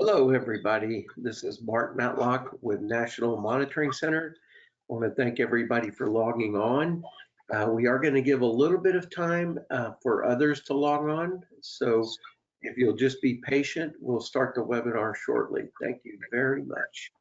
Hello, everybody. This is Mark Matlock with National Monitoring Center. I want to thank everybody for logging on. We are going to give a little bit of time for others to log on. So if you'll just be patient, we'll start the webinar shortly. Thank you very much.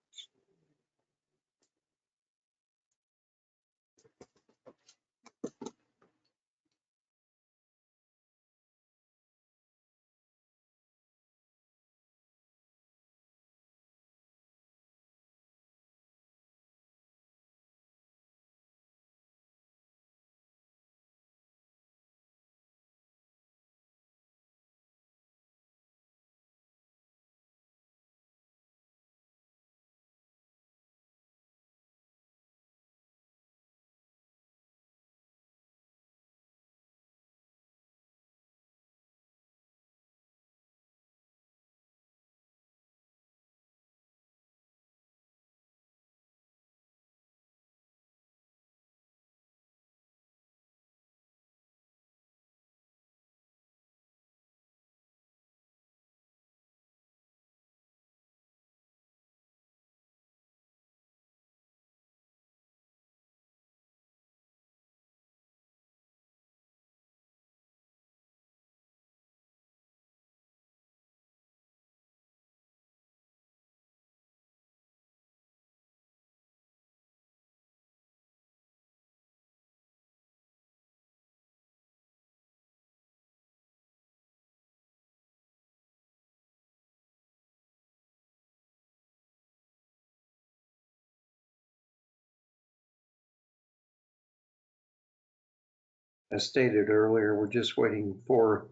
As stated earlier, we're just waiting for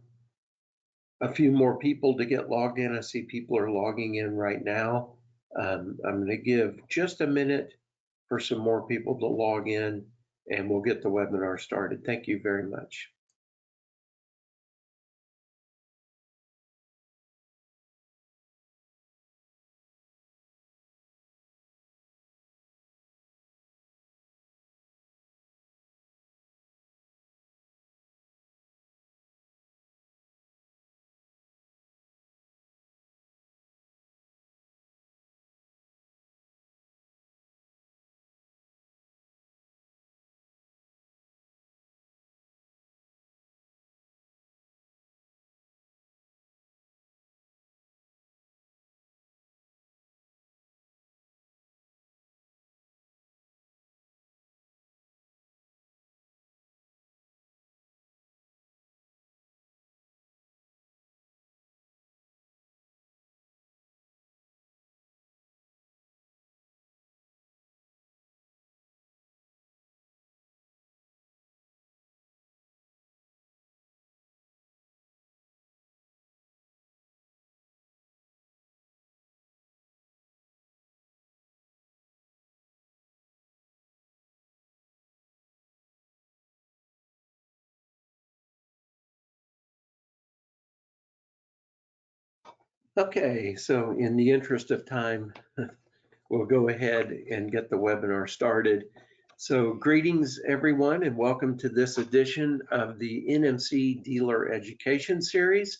a few more people to get logged in. I see people are logging in right now. I'm going to give just a minute for some more people to log in and we'll get the webinar started. Thank you very much. Okay, so in the interest of time, we'll go ahead and get the webinar started. So greetings everyone and welcome to this edition of the NMC Dealer Education Series.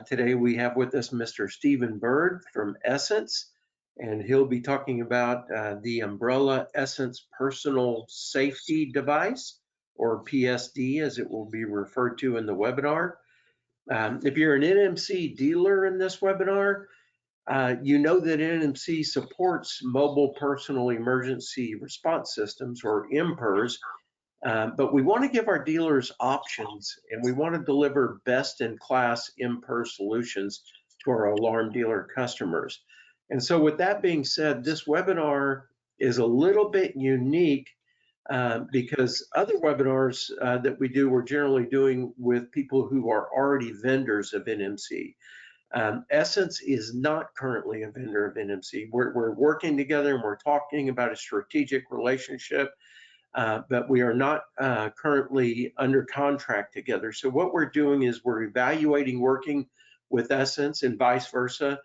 Today we have with us Mr. Stephen Bird from Essence, and he'll be talking about the Umbrella Essence Personal Safety Device, or PSD as it will be referred to in the webinar. If you're an NMC dealer in this webinar, you know that NMC supports mobile personal emergency response systems, or MPERS, but we want to give our dealers options and we want to deliver best-in-class MPERS solutions to our alarm dealer customers. And so with that being said, this webinar is a little bit unique because other webinars that we do, we're generally doing with people who are already vendors of NMC. Essence is not currently a vendor of NMC. We're working together and we're talking about a strategic relationship, but we are not currently under contract together. So what we're doing is we're evaluating working with Essence and vice versa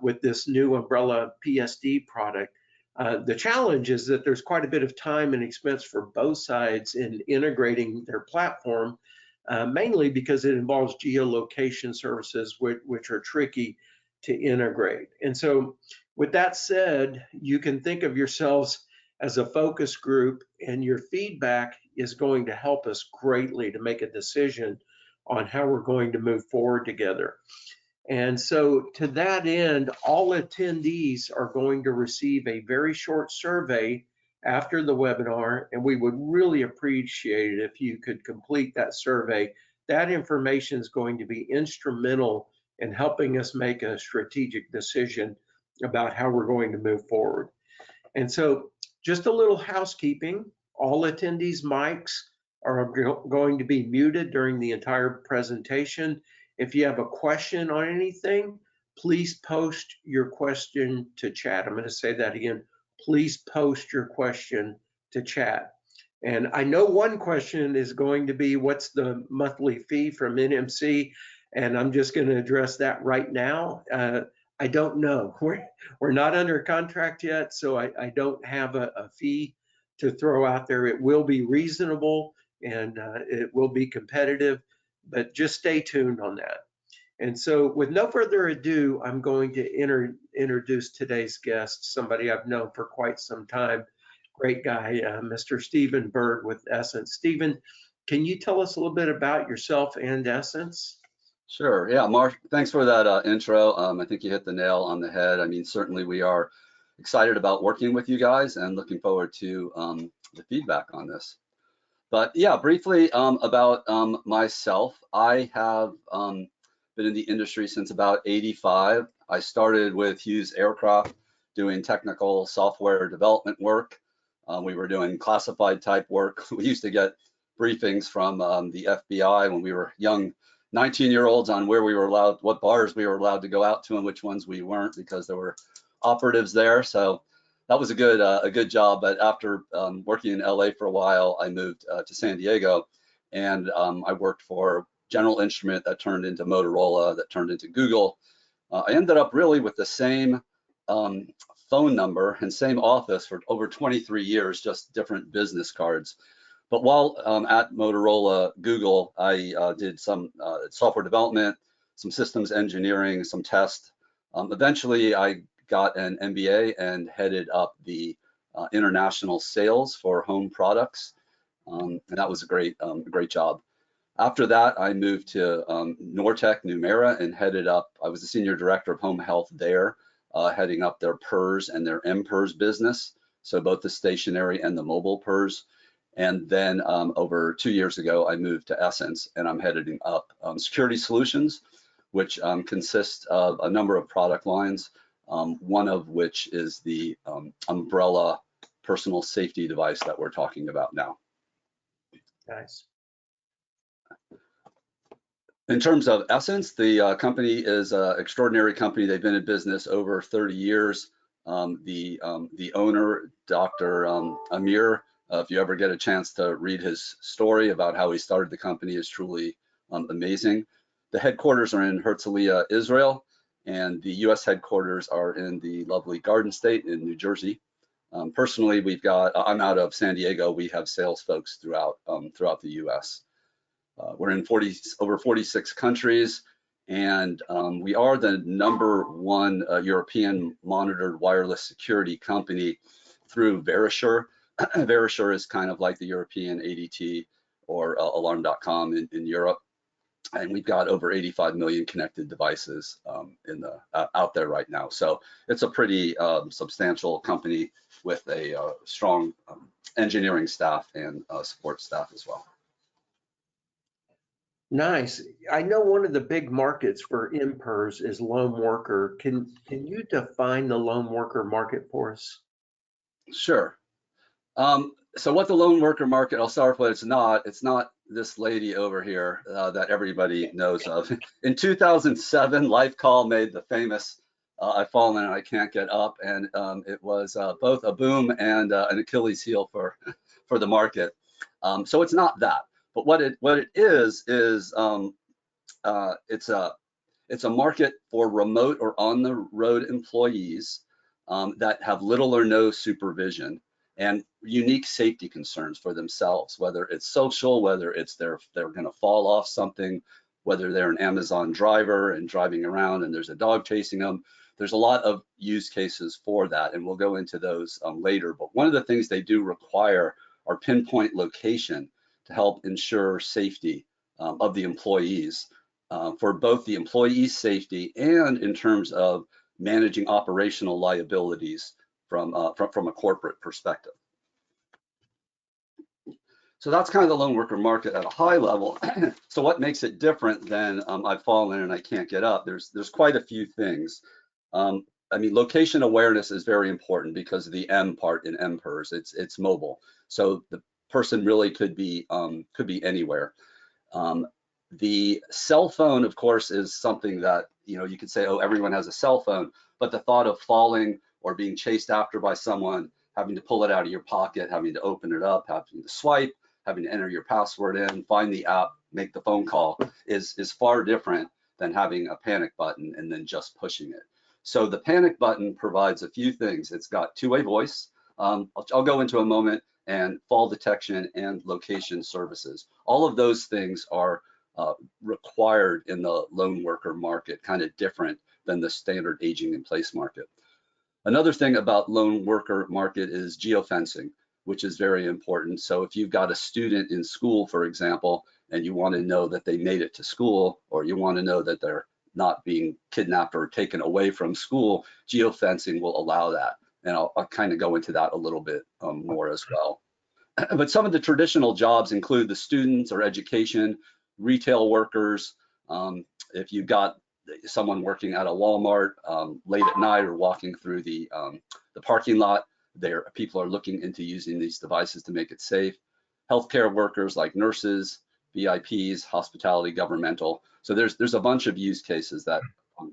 with this new Umbrella PSD product. The challenge is that there's quite a bit of time and expense for both sides in integrating their platform, mainly because it involves geolocation services, which are tricky to integrate. And so with that said, you can think of yourselves as a focus group, and your feedback is going to help us greatly to make a decision on how we're going to move forward together. And so to that end, all attendees are going to receive a very short survey after the webinar, and we would really appreciate it if you could complete that survey. That information is going to be instrumental in helping us make a strategic decision about how we're going to move forward. And so just a little housekeeping, all attendees' mics are going to be muted during the entire presentation. If you have a question on anything, please post your question to chat. I'm going to say that again. Please post your question to chat. And I know one question is going to be, what's the monthly fee from NMC? And I'm just going to address that right now. I don't know. We're not under contract yet, so I don't have a fee to throw out there. It will be reasonable and it will be competitive, but just stay tuned on that. And so with no further ado, I'm going to introduce today's guest, somebody I've known for quite some time. Great guy, Mr. Stephen Bird with Essence. Stephen, can you tell us a little bit about yourself and Essence? Sure. Yeah, Mark, thanks for that intro. I think you hit the nail on the head. I mean, certainly we are excited about working with you guys and looking forward to the feedback on this. But yeah, briefly about myself, I have been in the industry since about '85. I started with Hughes Aircraft doing technical software development work. We were doing classified type work. We used to get briefings from the FBI when we were young 19-year-olds on where we were allowed, what bars we were allowed to go out to and which ones we weren't, because there were operatives there. So that was a good job. But after working in LA for a while, I moved to San Diego, and I worked for General Instrument that turned into Motorola, that turned into Google. I ended up really with the same phone number and same office for over 23 years, just different business cards. But while at Motorola, Google, I did some software development, some systems engineering, some test. Eventually, I got an MBA and headed up the international sales for home products, and that was a great job. After that, I moved to Nortec Numera and headed up. I was the senior director of home health there, heading up their PERS and their MPERS business, so both the stationary and the mobile PERS. And then over 2 years ago, I moved to Essence, and I'm heading up security solutions, which consists of a number of product lines, one of which is the umbrella personal safety device that we're talking about now. Nice. In terms of Essence, the company is an extraordinary company. They've been in business over 30 years. The owner, Dr. Amir, if you ever get a chance to read his story about how he started the company, is truly amazing. The headquarters are in Herzliya, Israel, and the US headquarters are in the lovely Garden State in New Jersey. Personally, I'm out of San Diego. We have sales folks throughout the US. We're in over 46 countries, and we are the #1 European monitored wireless security company through Verisure. Verisure is kind of like the European ADT or Alarm.com in Europe, and we've got over 85 million connected devices out there right now. So it's a pretty substantial company with a strong engineering staff and support staff as well. Nice. I know one of the big markets for MPERS is lone worker. Can you define the lone worker market for us? Sure. So what the lone worker market, I'll start with, it's not this lady over here that everybody knows of. In 2007, LifeCall made the famous I've fallen and I can't get up, and it was both a boom and an Achilles heel for the market. So it's not that. But what it is it's a market for remote or on the road employees that have little or no supervision and unique safety concerns for themselves, whether it's social, whether it's they're going to fall off something, whether they're an Amazon driver and driving around and there's a dog chasing them. There's a lot of use cases for that, and we'll go into those later. But one of the things they do require are pinpoint location to help ensure safety of the employees, for both the employees' safety and in terms of managing operational liabilities from a corporate perspective. So that's kind of the lone worker market at a high level. So what makes it different than I've fallen and I can't get up? There's quite a few things. I mean, location awareness is very important because of the M part in MPERS. It's mobile, so the person really could be anywhere. The cell phone, of course, is something that, you know, you could say, oh, everyone has a cell phone, but the thought of falling or being chased after by someone, having to pull it out of your pocket, having to open it up, having to swipe, having to enter your password in, find the app, make the phone call is far different than having a panic button and then just pushing it. So the panic button provides a few things. It's got two-way voice. I'll go into a moment, and fall detection and location services. All of those things are required in the lone worker market, kind of different than the standard aging in place market. Another thing about lone worker market is geofencing, which is very important. So if you've got a student in school, for example, and you want to know that they made it to school, or you want to know that they're not being kidnapped or taken away from school, geofencing will allow that. And I'll kind of go into that a little bit more as well. But some of the traditional jobs include the students or education, retail workers. If you've got someone working at a Walmart late at night or walking through the parking lot, people are looking into using these devices to make it safe. Healthcare workers like nurses, VIPs, hospitality, governmental. So there's a bunch of use cases that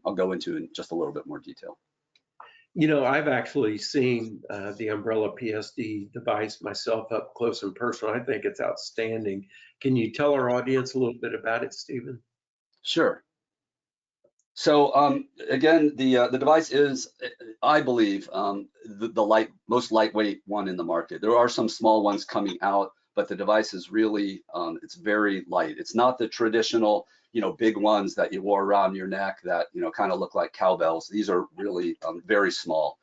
I'll go into in just a little bit more detail. You know, I've actually seen the Umbrella PSD device myself up close and personal. I think it's outstanding. Can you tell our audience a little bit about it, Stephen? Sure. So again, the device is, I believe, the most lightweight one in the market. There are some small ones coming out, but the device is really, it's very light. It's not the traditional, big ones that you wore around your neck that, kind of look like cowbells. These are really very small.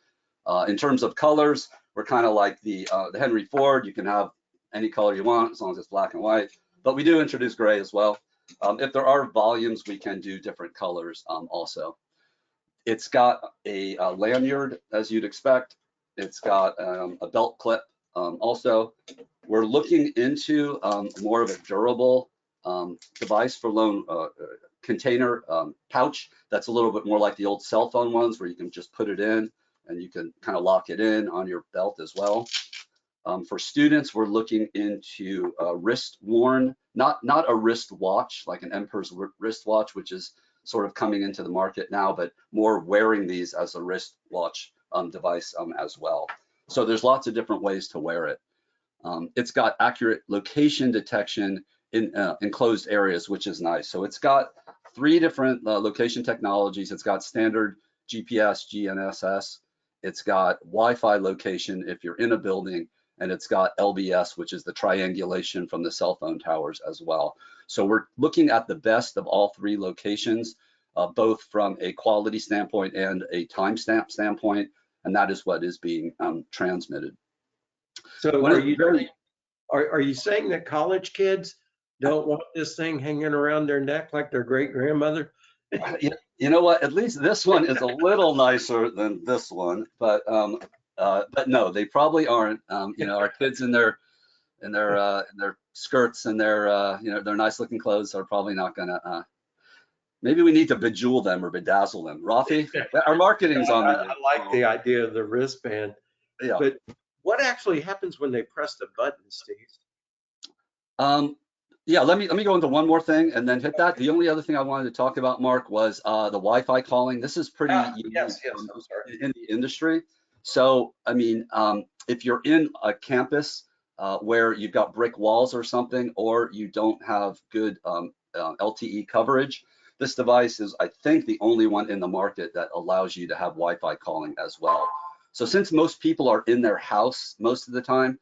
In terms of colors, we're kind of like the Henry Ford. You can have any color you want as long as it's black and white, but we do introduce gray as well. If there are volumes, we can do different colors also. It's got a lanyard, as you'd expect. It's got a belt clip also. We're looking into more of a durable device for loan container pouch that's a little bit more like the old cell phone ones where you can just put it in and you can kind of lock it in on your belt as well. For students, we're looking into wrist worn, not a wrist watch like an MPERS wrist watch, which is sort of coming into the market now, but more wearing these as a wrist watch device as well. So there's lots of different ways to wear it. It's got accurate location detection in enclosed areas, which is nice. So it's got 3 different location technologies. It's got standard GPS, GNSS. It's got Wi-Fi location if you're in a building, and it's got LBS, which is the triangulation from the cell phone towers as well. So we're looking at the best of all 3 locations, both from a quality standpoint and a timestamp standpoint, and that is what is being transmitted. So are you saying that college kids don't want this thing hanging around their neck like their great grandmother? You know what? At least this one is a little nicer than this one, but no, they probably aren't. Our kids in their skirts and their their nice looking clothes are probably not gonna. Maybe we need to bejewel them or bedazzle them. Rafi, our marketing's on. I like the idea of the wristband. Yeah. But what actually happens when they press the button, Steve? Yeah, let me go into one more thing and then hit that. The only other thing I wanted to talk about, Mark, was the Wi-Fi calling. This is pretty unique in the industry. So, I mean, if you're in a campus where you've got brick walls or something, or you don't have good LTE coverage, this device is, I think, the only one in the market that allows you to have Wi-Fi calling as well. So since most people are in their house most of the time,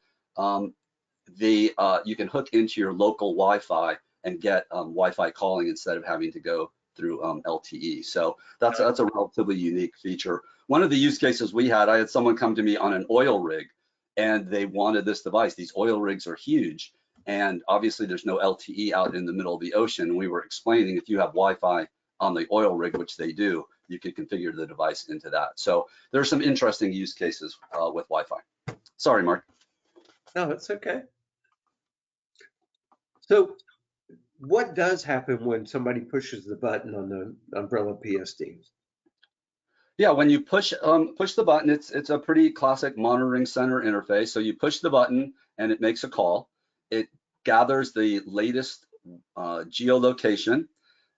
you can hook into your local Wi-Fi and get Wi-Fi calling instead of having to go through LTE. So that's a relatively unique feature. One of the use cases we had, I had someone come to me on an oil rig and they wanted this device. These oil rigs are huge. And obviously there's no LTE out in the middle of the ocean. We were explaining if you have Wi-Fi on the oil rig, which they do, you could configure the device into that. So there's some interesting use cases with Wi-Fi. Sorry, Mark. No, it's okay. So what does happen when somebody pushes the button on the Umbrella PSD? Yeah, when you push the button, it's a pretty classic monitoring center interface. So you push the button and it makes a call. It gathers the latest geolocation,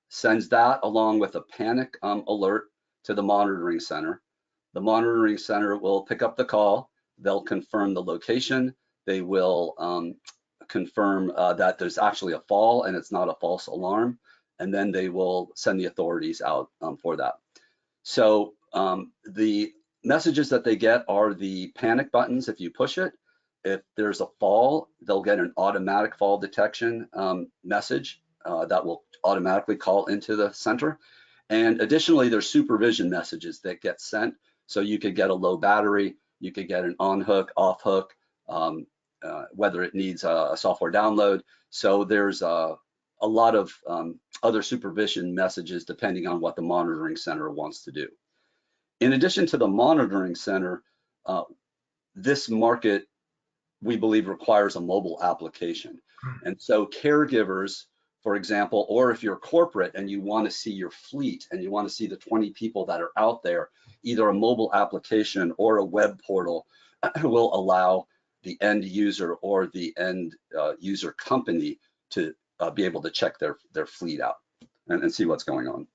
sends that along with a panic alert to the monitoring center. The monitoring center will pick up the call. They'll confirm the location. They will confirm that there's actually a fall and it's not a false alarm. And then they will send the authorities out for that. So the messages that they get are the panic buttons if you push it. If there's a fall, they'll get an automatic fall detection message that will automatically call into the center. And additionally, there's supervision messages that get sent. So you could get a low battery, you could get an on hook, off hook, whether it needs a software download. So there's a lot of other supervision messages depending on what the monitoring center wants to do. In addition to the monitoring center, this market, we believe, requires a mobile application. And so caregivers, for example, or if you're corporate and you want to see your fleet and you want to see the 20 people that are out there, either a mobile application or a web portal will allow the end user or the end user company to be able to check their fleet out and see what's going on.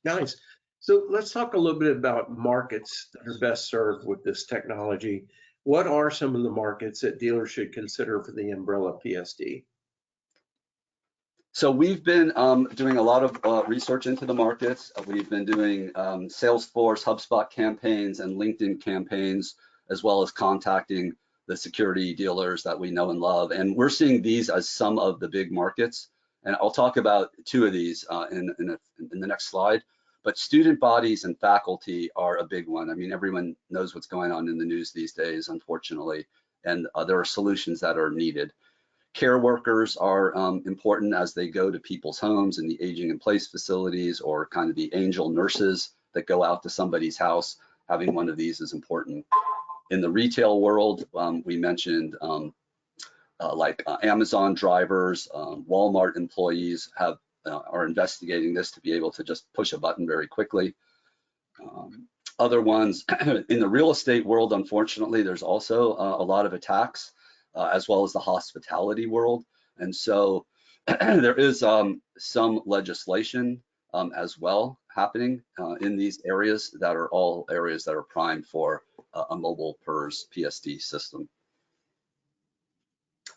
Nice. So let's talk a little bit about markets that are best served with this technology. What are some of the markets that dealers should consider for the Umbrella PSD? So we've been doing a lot of research into the markets. We've been doing Salesforce, HubSpot campaigns and LinkedIn campaigns, as well as contacting the security dealers that we know and love. And we're seeing these as some of the big markets. And I'll talk about two of these in the next slide. But student bodies and faculty are a big one. I mean, everyone knows what's going on in the news these days, unfortunately, and there are solutions that are needed. Care workers are important as they go to people's homes in the aging in place facilities, or kind of the angel nurses that go out to somebody's house. Having one of these is important. In the retail world, we mentioned like Amazon drivers, Walmart employees are investigating this to be able to just push a button very quickly. Other ones in the real estate world, unfortunately, there's also a lot of attacks, as well as the hospitality world. And so there is some legislation as well happening in these areas that are all areas that are primed for a mobile PERS PSD system.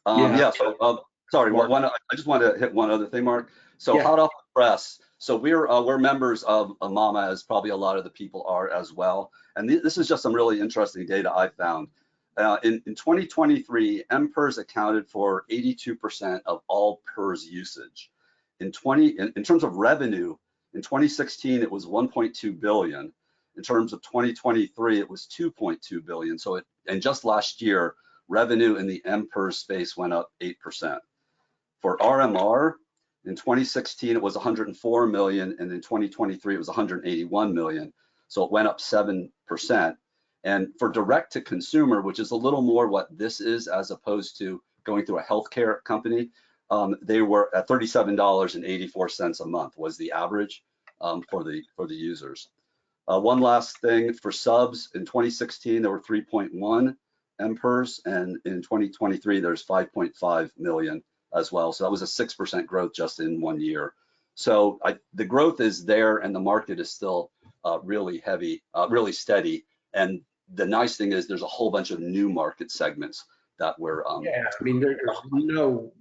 Yeah, so sorry, I just want to hit one other thing, Mark. So yeah. Hot off the press. So we're members of AMAMA, as probably a lot of the people are as well. And this is just some really interesting data I found. In 2023, mPERS accounted for 82% of all PERS usage. In terms of revenue, in 2016 it was 1.2 billion. In terms of 2023, it was 2.2 billion. So and just last year, revenue in the mPERS space went up 8%. For RMR, in 2016, it was 104 million, and in 2023, it was 181 million. So it went up 7%. And for direct to consumer, which is a little more what this is as opposed to going through a healthcare company, they were at $37.84 a month was the average for the users. One last thing for subs, in 2016, there were 3.1 mPERS, and in 2023, there's 5.5 million as well. So that was a 6% growth just in 1 year. So the growth is there, and the market is still really heavy, really steady. And the nice thing is there's a whole bunch of new market segments that we're yeah, I mean,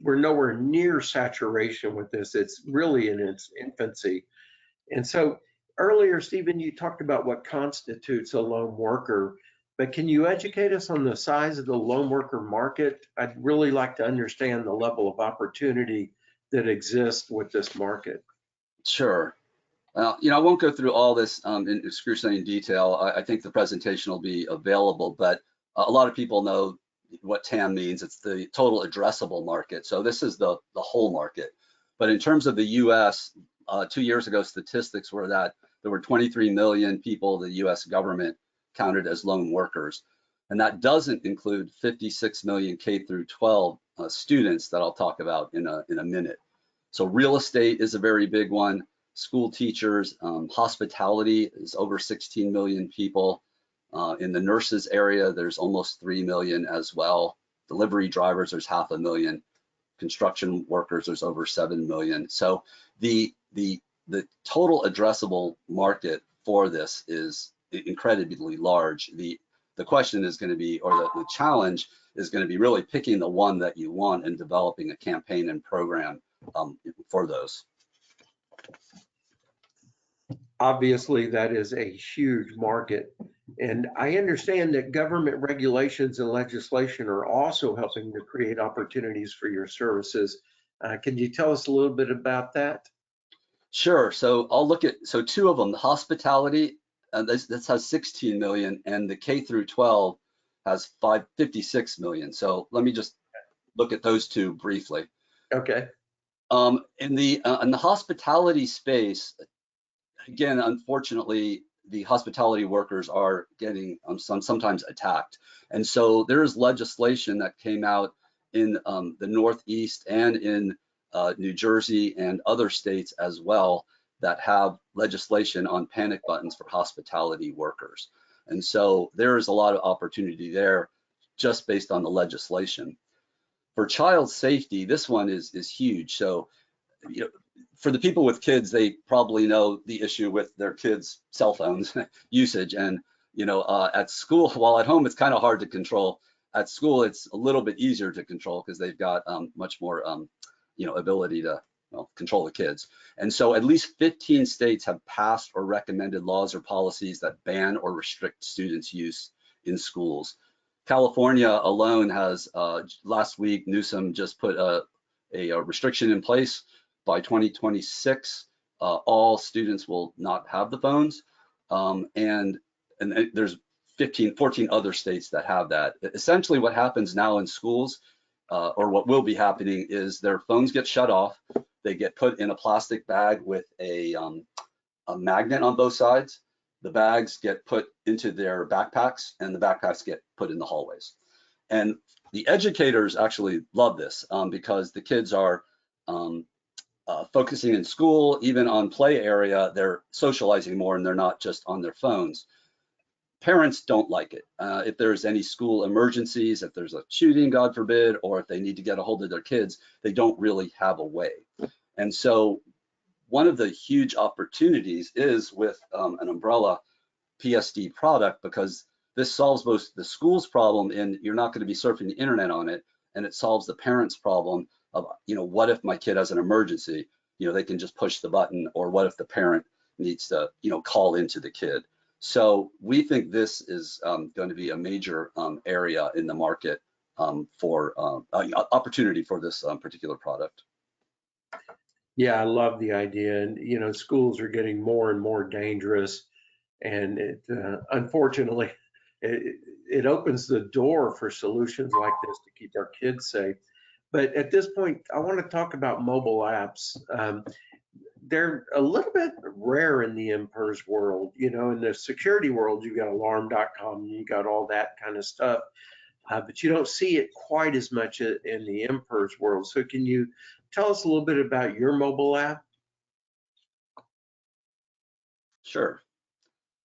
we're nowhere near saturation with this. It's really in its infancy. And so earlier, Stephen, you talked about what constitutes a lone worker, but can you educate us on the size of the lone worker market? I'd really like to understand the level of opportunity that exist with this market? Sure. I won't go through all this in excruciating detail. I think the presentation will be available, but a lot of people know what TAM means. It's the total addressable market. So this is the whole market. But in terms of the US, 2 years ago, statistics were that there were 23 million people the US government counted as lone workers. And that doesn't include 56 million K through 12 students that I'll talk about in a minute. So real estate is a very big one. School teachers, hospitality is over 16 million people. In the nurses area, there's almost 3 million as well. Delivery drivers, there's 500,000. Construction workers, there's over 7 million. So the total addressable market for this is incredibly large. The question is going to be, or the challenge is going to be really picking the one that you want and developing a campaign and program for those. Obviously, that is a huge market. And I understand that government regulations and legislation are also helping to create opportunities for your services. Can you tell us a little bit about that? Sure. So I'll look at, two of them, the hospitality, this has 16 million, and the K through 12 has 56 million. So let me just look at those two briefly. Okay. In the hospitality space, again, unfortunately, the hospitality workers are getting sometimes attacked. And so there is legislation that came out in the Northeast and in New Jersey and other states as well that have legislation on panic buttons for hospitality workers. And so there is a lot of opportunity there just based on the legislation. For child safety, this one is huge. So, for the people with kids, they probably know the issue with their kids' cell phones usage. And, at school, while at home, it's kind of hard to control. At school, it's a little bit easier to control because they've got much more, ability to control the kids. And so at least 15 states have passed or recommended laws or policies that ban or restrict students' use in schools. California alone has, last week, Newsom just put a restriction in place. By 2026, all students will not have the phones, and there's 14 other states that have that. Essentially, what happens now in schools, or what will be happening, is their phones get shut off. They get put in a plastic bag with a magnet on both sides. The bags get put into their backpacks, and the backpacks get put in the hallways. And the educators actually love this because the kids are focusing in school, even on play area, they're socializing more and they're not just on their phones. Parents don't like it. If there's any school emergencies, if there's a shooting, God forbid, or if they need to get a hold of their kids, they don't really have a way. And so one of the huge opportunities is with an umbrella PSD product, because this solves both the school's problem in you're not going to be surfing the internet on it, and it solves the parents' problem of, what if my kid has an emergency? They can just push the button, or what if the parent needs to, call into the kid? So we think this is going to be a major area in the market for opportunity for this particular product. Yeah, I love the idea. And, schools are getting more and more dangerous. And it, unfortunately, it opens the door for solutions like this to keep our kids safe. But at this point, I want to talk about mobile apps. They're a little bit rare in the MPERS world. In the security world, you got alarm.com, you got all that kind of stuff. But you don't see it quite as much in the MPERS world. So can you tell us a little bit about your mobile app? Sure.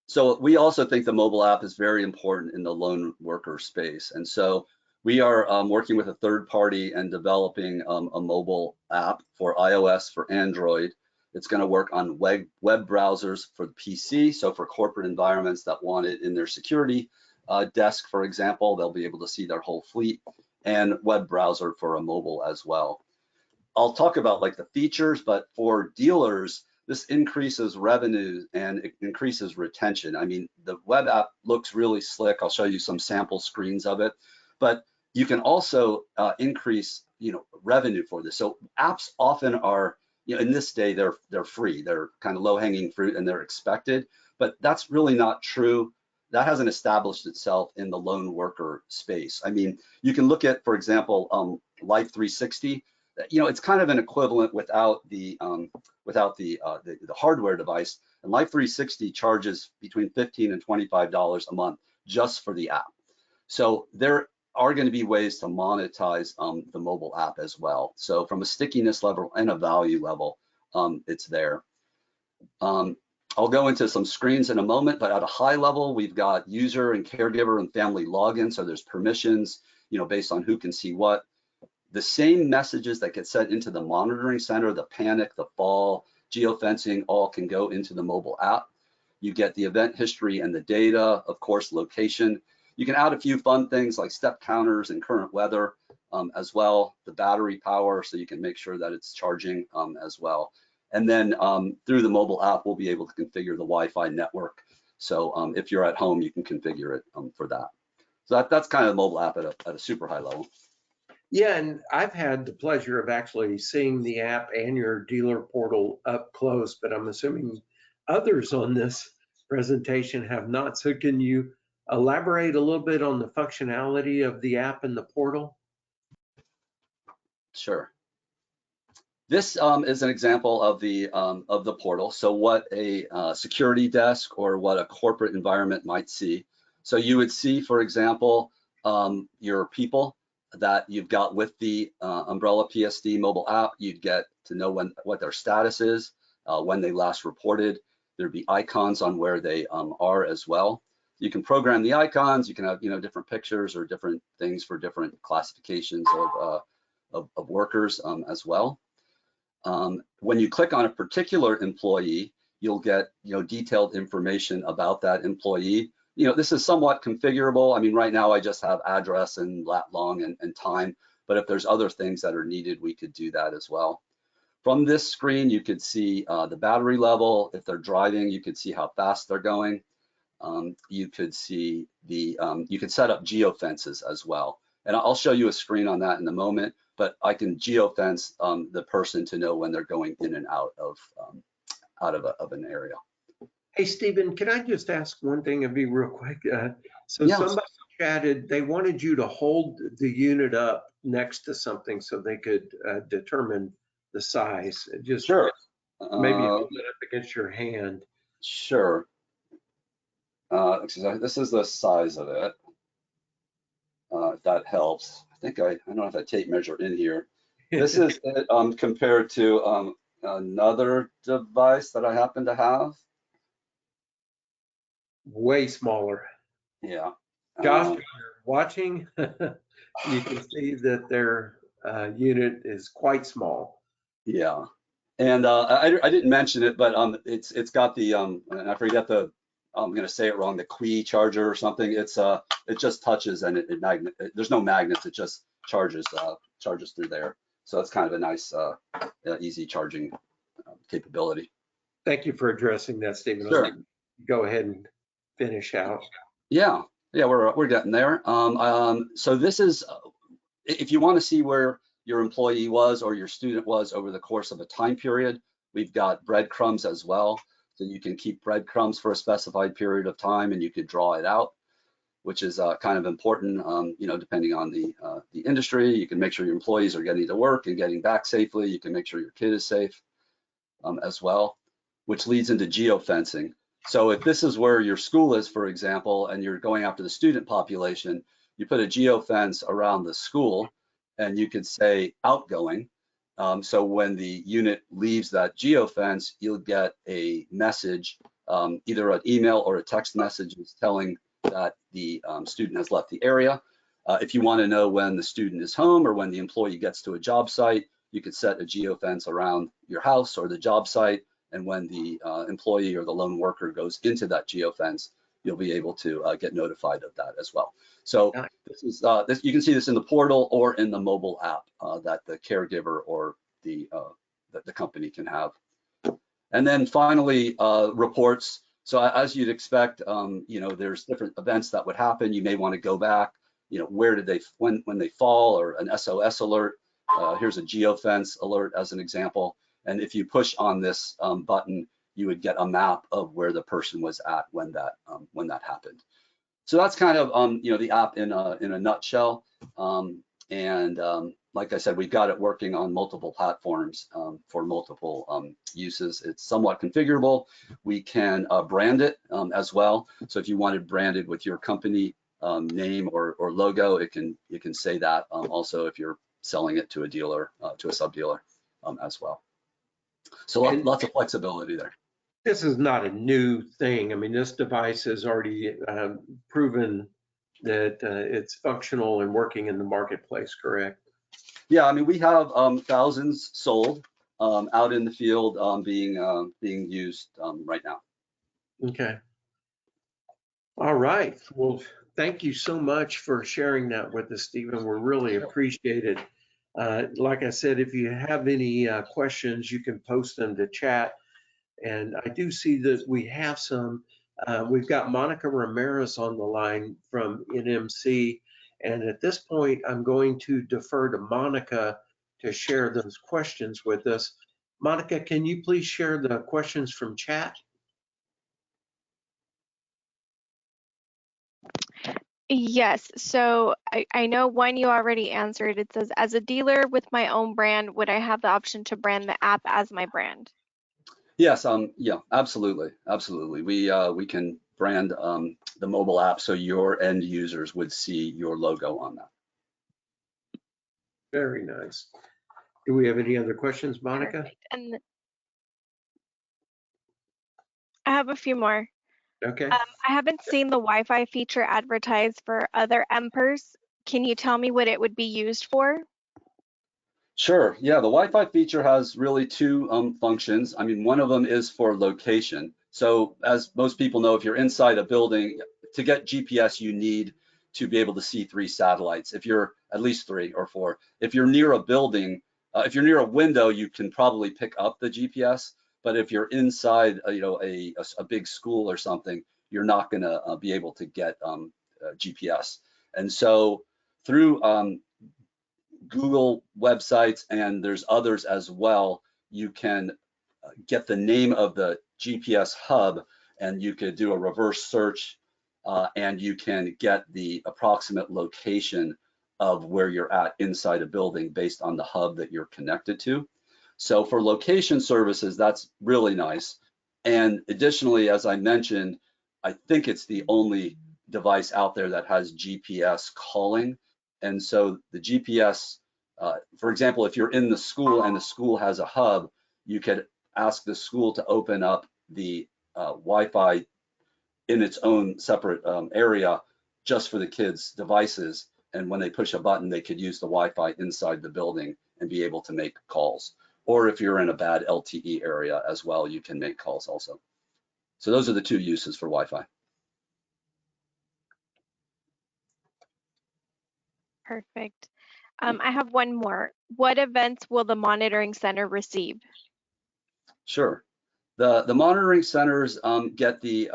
So we also think the mobile app is very important in the lone worker space. And so we are working with a third party and developing a mobile app for iOS, for Android. It's going to work on web browsers for the PC. So for corporate environments that want it in their security desk, for example, they'll be able to see their whole fleet, and web browser for a mobile as well. I'll talk about like the features, but for dealers, this increases revenue and it increases retention. I mean, the web app looks really slick. I'll show you some sample screens of it, but you can also increase revenue for this. So apps often are, in this day, they're free. They're kind of low-hanging fruit and they're expected, but that's really not true. That hasn't established itself in the lone worker space. I mean, you can look at, for example, Life360. It's kind of an equivalent without the hardware device. And Life360 charges between $15 and $25 a month just for the app. So there are going to be ways to monetize the mobile app as well. So from a stickiness level and a value level, it's there. I'll go into some screens in a moment, but at a high level, we've got user and caregiver and family login. So there's permissions, based on who can see what. The same messages that get sent into the monitoring center, the panic, the fall, geofencing, all can go into the mobile app. You get the event history and the data, of course, location. You can add a few fun things like step counters and current weather as well, the battery power, so you can make sure that it's charging as well. And then through the mobile app, we'll be able to configure the Wi-Fi network. So if you're at home, you can configure it for that. So that's kind of the mobile app at a super high level. Yeah, and I've had the pleasure of actually seeing the app and your dealer portal up close, but I'm assuming others on this presentation have not. So can you elaborate a little bit on the functionality of the app and the portal? Sure. This is an example of the portal. So what a security desk or what a corporate environment might see. So you would see, for example, your people that you've got with the Umbrella PSD mobile app. You'd get to know what their status is, when they last reported. There'd be icons on where they are as well. You can program the icons. You can have different pictures or different things for different classifications of workers as well. When you click on a particular employee, you'll get detailed information about that employee. This is somewhat configurable. I mean, right now I just have address and lat long and time, but if there's other things that are needed, we could do that as well. From this screen, you could see the battery level. If they're driving, you could see how fast they're going. You could see you could set up geofences as well. And I'll show you a screen on that in a moment, but I can geofence the person to know when they're going in and out of an area. Hey, Stephen, can I just ask one thing of you real quick? So Yeah. somebody chatted, they wanted you to hold the unit up next to something so they could determine the size. Just Sure. maybe hold it up against your hand. Sure. This is the size of it. If that helps. I don't have that tape measure in here. This is it, compared to another device that I happen to have. Way smaller. Yeah. Josh, if you're watching, you can see that their unit is quite small. Yeah. And I didn't mention it, but it's got the and I forget I'm going to say it wrong, the Qi charger or something. It just touches and there's no magnets. It just charges through there. So it's kind of a nice easy charging capability. Thank you for addressing that, Stephen. Sure. Go ahead and finish out. Yeah, we're getting there. So this is if you want to see where your employee was or your student was over the course of a time period, we've got breadcrumbs as well. So you can keep breadcrumbs for a specified period of time and you could draw it out, which is kind of important, depending on the industry. You can make sure your employees are getting to work and getting back safely. You can make sure your kid is safe as well, which leads into geofencing. So if this is where your school is, for example, and you're going after the student population, you put a geofence around the school and you could say outgoing. So when the unit leaves that geofence, you'll get a message, either an email or a text message telling that the student has left the area. If you want to know when the student is home or when the employee gets to a job site, you could set a geofence around your house or the job site. And when the employee or the lone worker goes into that geofence, you'll be able to get notified of that as well. So this is you can see this in the portal or in the mobile app that the caregiver or the company can have. And then finally, reports. So as you'd expect, there's different events that would happen. You may want to go back. Where did they when they fall, or an SOS alert. here's a geofence alert as an example. And if you push on this button, you would get a map of where the person was at when that happened. So that's kind of the app in a nutshell. Like I said, we've got it working on multiple platforms for multiple uses. It's somewhat configurable. We can brand it as well. So if you wanted branded with your company name or logo, you can say that. Also, if you're selling it to a dealer, to a sub dealer as well. So lots of flexibility there. This is not a new thing. I mean, this device has already proven that it's functional and working in the marketplace, correct? Yeah, I mean, we have thousands sold out in the field being used right now. Okay. All right. Well, thank you so much for sharing that with us, Stephen. We really appreciate it. Like I said, if you have any questions, you can post them to chat. And I do see that we have some. We've got Monica Ramirez on the line from NMC. And at this point, I'm going to defer to Monica to share those questions with us. Monica, can you please share the questions from chat? Yes, so I know one you already answered. It says, as a dealer with my own brand, would I have the option to brand the app as my brand? Yes, yeah, absolutely, absolutely. We can brand the mobile app so your end users would see your logo on that. Very nice. Do we have any other questions, Monica? Perfect. And I have a few more. Okay. I haven't seen the Wi-Fi feature advertised for other MPERS. Can you tell me what it would be used for? Sure. Yeah, the Wi-Fi feature has really two functions. I mean, one of them is for location. So as most people know, if you're inside a building, to get GPS, you need to be able to see 3 satellites. If you're at least 3 or 4. If you're near a building, if you're near a window, you can probably pick up the GPS. But if you're inside, a big school or something, you're not going to be able to get GPS. And so through Google websites, and there's others as well, you can get the name of the GPS hub, and you could do a reverse search, and you can get the approximate location of where you're at inside a building based on the hub that you're connected to. So for location services, that's really nice. And additionally, as I mentioned, I think it's the only device out there that has GPS calling. And so the GPS, for example, if you're in the school and the school has a hub, you could ask the school to open up the Wi-Fi in its own separate area just for the kids' devices. And when they push a button, they could use the Wi-Fi inside the building and be able to make calls. Or if you're in a bad LTE area as well, you can make calls also. So those are the two uses for Wi-Fi. Perfect. I have one more. What events will the monitoring center receive? Sure. The monitoring centers get the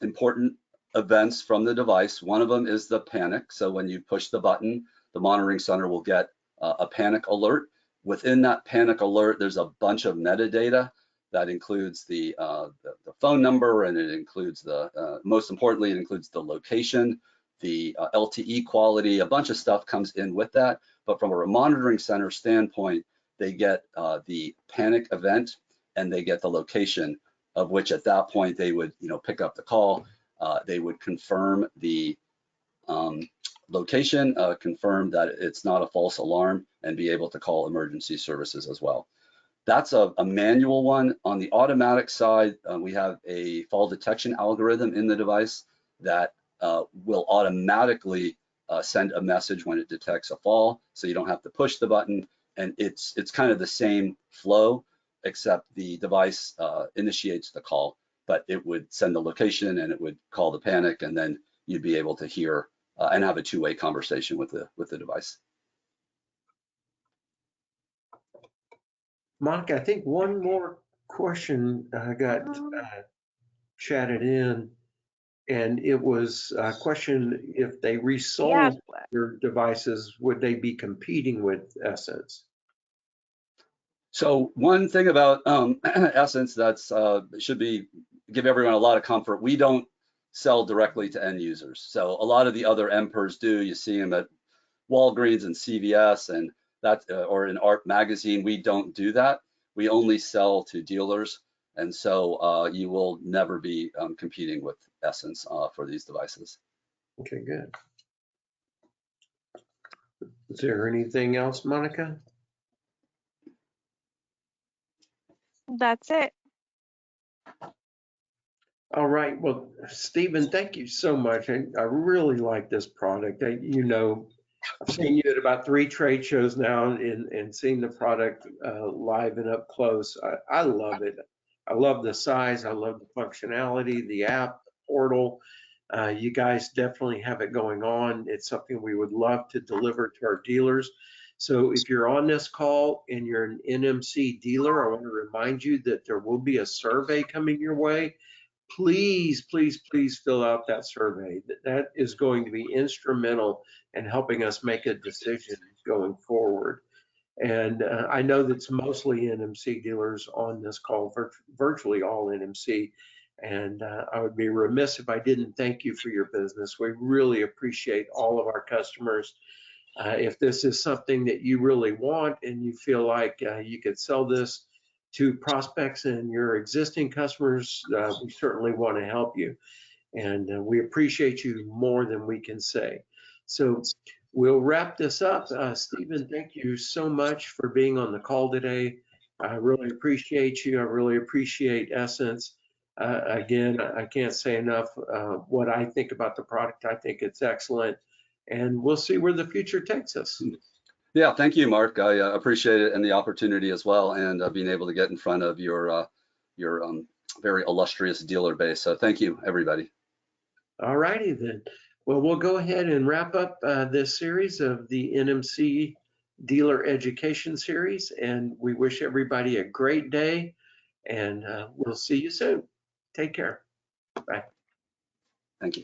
important events from the device. One of them is the panic. So when you push the button, the monitoring center will get a panic alert. Within that panic alert, there's a bunch of metadata that includes the phone number, and it includes most importantly, it includes the location, the LTE quality, a bunch of stuff comes in with that. But from a monitoring center standpoint, they get the panic event, and they get the location, of which at that point they would pick up the call. They would confirm the location, confirm that it's not a false alarm, and be able to call emergency services as well. That's a manual one. On the automatic side, we have a fall detection algorithm in the device that will automatically send a message when it detects a fall, so you don't have to push the button. And it's kind of the same flow, except the device initiates the call, but it would send the location and it would call the panic, and then you'd be able to hear and have a two-way conversation with the device. Monica, I think one more question got chatted in, and it was a question: if they resold your devices, would they be competing with Essence? So one thing about Essence that's should be give everyone a lot of comfort. We don't sell directly to end users. So a lot of the other MPERs do. You see them at Walgreens and CVS and that, or in Art Magazine. We don't do that. We only sell to dealers, and so you will never be competing with Essence for these devices. Okay, good. Is there anything else, Monica? That's it. All right. Well, Stephen, thank you so much. I really like this product. You know, I've seen you at about 3 trade shows now and seen the product live and up close. I love it. I love the size. I love the functionality, the app, the portal. You guys definitely have it going on. It's something we would love to deliver to our dealers. So if you're on this call and you're an NMC dealer, I want to remind you that there will be a survey coming your way. Please, please, please fill out that survey. That is going to be instrumental in helping us make a decision going forward. And I know that's mostly NMC dealers on this call, virtually all NMC. And I would be remiss if I didn't thank you for your business. We really appreciate all of our customers. If this is something that you really want and you feel like you could sell this to prospects and your existing customers, we certainly want to help you. And we appreciate you more than we can say. So we'll wrap this up. Stephen, thank you so much for being on the call today. I really appreciate you. I really appreciate Essence. Again, I can't say enough what I think about the product. I think it's excellent. And we'll see where the future takes us. Yeah, thank you, Mark. I appreciate it and the opportunity as well, and being able to get in front of your very illustrious dealer base. So thank you, everybody. All righty then. Well, we'll go ahead and wrap up this series of the NMC Dealer Education Series, and we wish everybody a great day, and we'll see you soon. Take care. Bye. Thank you.